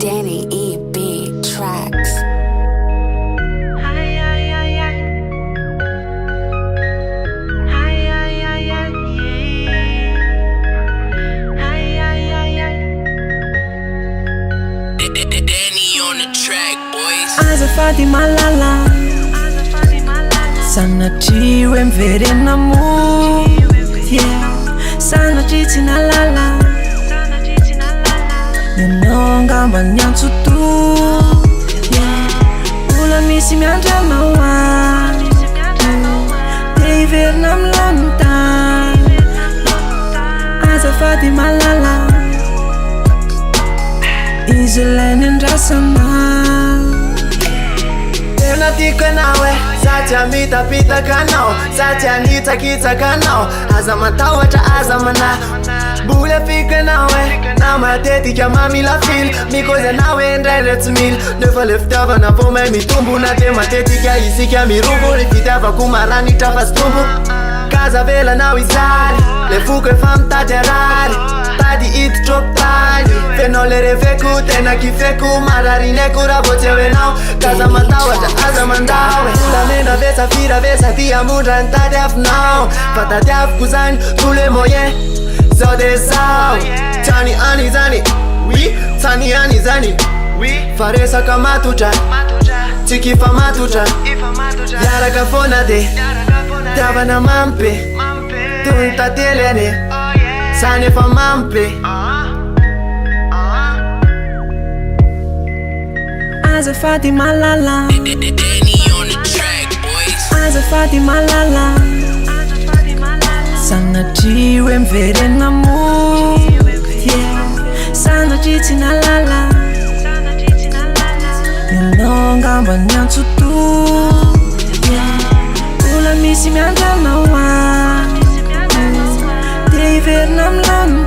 Danny E.B. Tracks. Danny on the track, boys. Azafady malala, sanatria miverena mo, sanatria tsy nalala, ianao angamba niantso to, mbola misy miandranao any, te hiverina amy lanitany. Azafady malala, izy ilainy andrasana. Tena tiako ianao e, satria mitapitaka anao, satria nitsakitsaka anao, aza matahotra aza manahy. Mbola fiko ianao e, na matetika mamila fily, mikozy anao e indraindray tsy mila. Nefa le fitiavana vao mahay mitombona, de matetika isika mirovo, ny fitiavako maranitra fa sy tombo. Kazavelanao izany, le foko efa mitady arary, tady hiditra hôpitaly, fenao le reveko tena kifeko, mararineko raha vao tsy eo ianao. Kaza matahotra aza mandao e, volamena ve safira ve sady amondra ny tady avinao, fa tadiaviko zany tous les moyens, zao de zao. Tiany any zany, oui, tiany any zany, oui, fa resaka matotra, tsy kifa matotra, iaraka foana de tiavana mampy, toy ny tantely ane, zany efa mampy. Azafady malala, Danny on the track, boys. azafady malala, sanatria hoe miverena mo, sanatria tsy nalala, ianao angamba niantso to, mbola misy miandranao any, te hiverina amy lanitany.